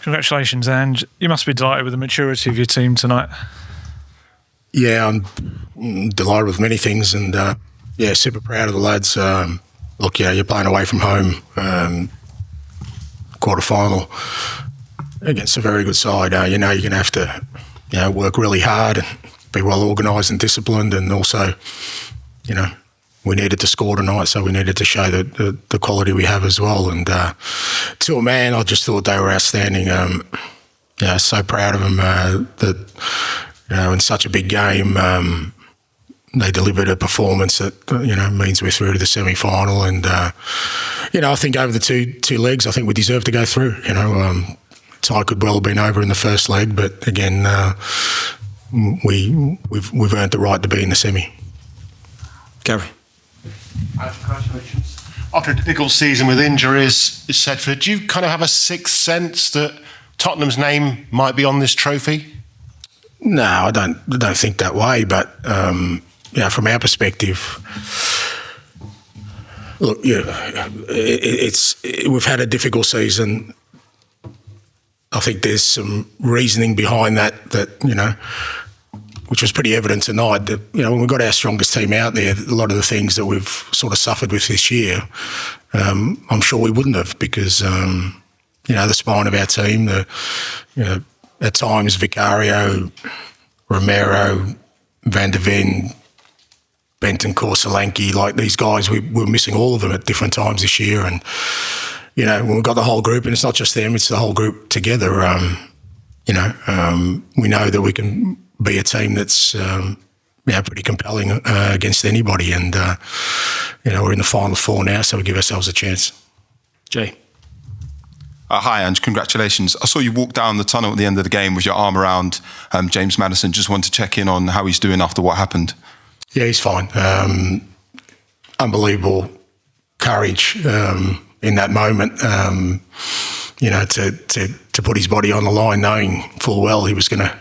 Congratulations, Ange. You must be delighted with the maturity of your team tonight. Yeah, I'm delighted with many things, and super proud of the lads. Look, you're playing away from home, quarter-final against a very good side. You're going to have to work really hard and be well organised and disciplined, and also, we needed to score tonight, so we needed to show the quality we have as well. And to a man, I just thought they were outstanding. So proud of them that, in such a big game, they delivered a performance that, means we're through to the semi-final. And, I think over the two legs, I think we deserve to go through. Tie could well have been over in the first leg, but again, we've earned the right to be in the semi. Gary. Congratulations. After a difficult season with injuries, etc., do you kind of have a sixth sense that Tottenham's name might be on this trophy? No, I don't think that way. But from our perspective, look, we've had a difficult season. I think there's some reasoning behind that, which was pretty evident tonight, that, when we got our strongest team out there, a lot of the things that we've sort of suffered with this year, I'm sure we wouldn't have, because, the spine of our team, at times Vicario, Romero, Van der Ven, Bentancur, Solanke, like these guys, we were missing all of them at different times this year. And, when we've got the whole group, and it's not just them, it's the whole group together, we know that we can be a team that's pretty compelling against anybody, and we're in the final four now, so we give ourselves a chance. Jay. Hi, Ange. Congratulations. I saw you walk down the tunnel at the end of the game with your arm around James Maddison. Just wanted to check in on how he's doing after what happened. Yeah, he's fine. Unbelievable courage in that moment. To put his body on the line, knowing full well he was going to,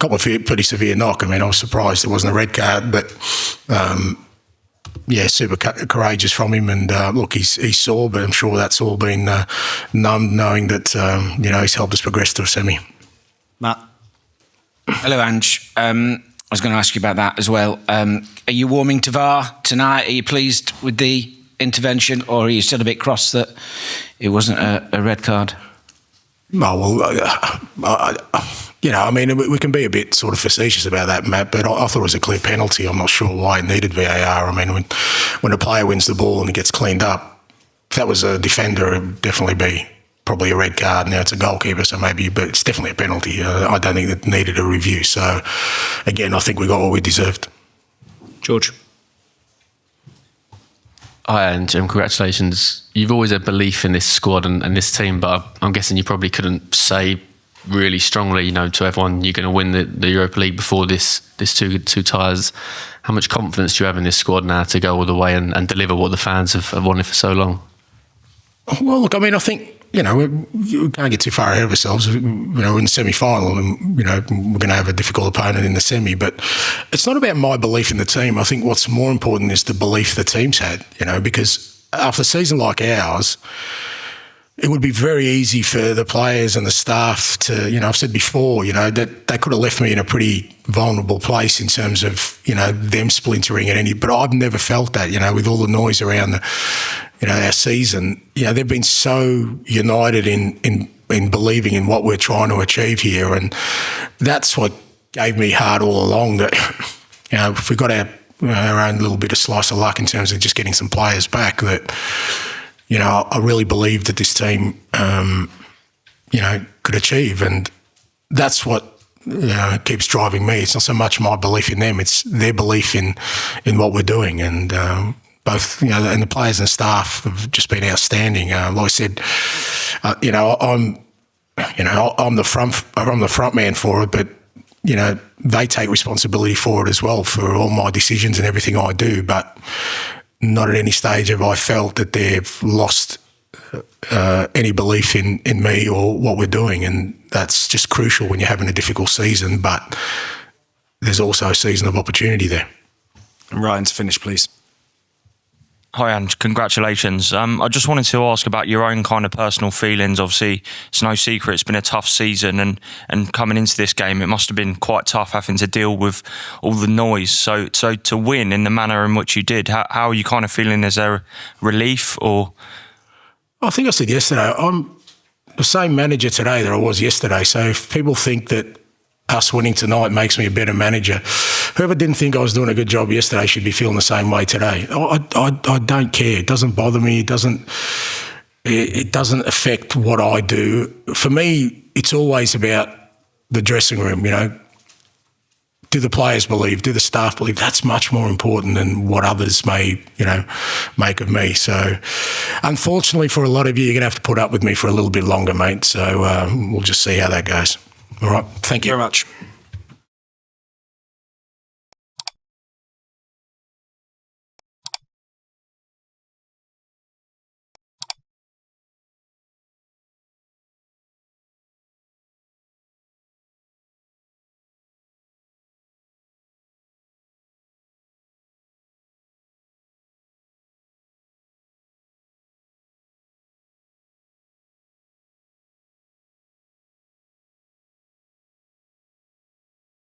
cop a pretty severe knock. I mean, I was surprised there wasn't a red card, but super courageous from him. And look, he's sore, but I'm sure that's all been numbed, knowing that he's helped us progress to a semi. Matt. Hello, Ange. I was going to ask you about that as well. Are you warming to VAR tonight? Are you pleased with the intervention, or are you still a bit cross that it wasn't a red card? No, well, we can be a bit sort of facetious about that, Matt, but I thought it was a clear penalty. I'm not sure why it needed VAR. I mean, when a player wins the ball and it gets cleaned up, if that was a defender, it would definitely be probably a red card. Now it's a goalkeeper, so maybe, but it's definitely a penalty. I don't think it needed a review. So, again, I think we got what we deserved. George. Hi, and congratulations. You've always had belief in this squad and this team, but I'm guessing you probably couldn't say really strongly, to everyone, you're going to win the Europa League before this two ties. How much confidence do you have in this squad now to go all the way and deliver what the fans have wanted for so long? Well, look, I think, we can't get too far ahead of ourselves. We're in the semi-final, and, we're going to have a difficult opponent in the semi. But it's not about my belief in the team. I think what's more important is the belief the team's had, because after a season like ours, it would be very easy for the players and the staff to, I've said before, that they could have left me in a pretty vulnerable place in terms of, them splintering at any, but I've never felt that, with all the noise around our season. They've been so united in believing in what we're trying to achieve here. And that's what gave me heart all along, that, if we got our own little bit of slice of luck in terms of just getting some players back, that, I really believed that this team, could achieve. And that's what keeps driving me. It's not so much my belief in them, it's their belief in what we're doing. And both, and the players and staff have just been outstanding. Like I said, I'm the front man for it, but, they take responsibility for it as well, for all my decisions and everything I do. But not at any stage have I felt that they've lost any belief in me or what we're doing. And that's just crucial when you're having a difficult season, but there's also a season of opportunity there. And Ryan, to finish, please. Hi, Ange. Congratulations. I just wanted to ask about your own kind of personal feelings. Obviously, it's no secret it's been a tough season, and coming into this game, it must have been quite tough having to deal with all the noise. So to win in the manner in which you did, how are you kind of feeling? Is there relief or? I think I said yesterday, I'm the same manager today that I was yesterday. So if people think that us winning tonight makes me a better manager, whoever didn't think I was doing a good job yesterday should be feeling the same way today. I don't care. It doesn't bother me. It doesn't affect what I do. For me, it's always about the dressing room, you know. Do the players believe? Do the staff believe? That's much more important than what others may, you know, make of me. So, unfortunately for a lot of you, you're going to have to put up with me for a little bit longer, mate. So we'll just see how that goes. All right. Thank you very much.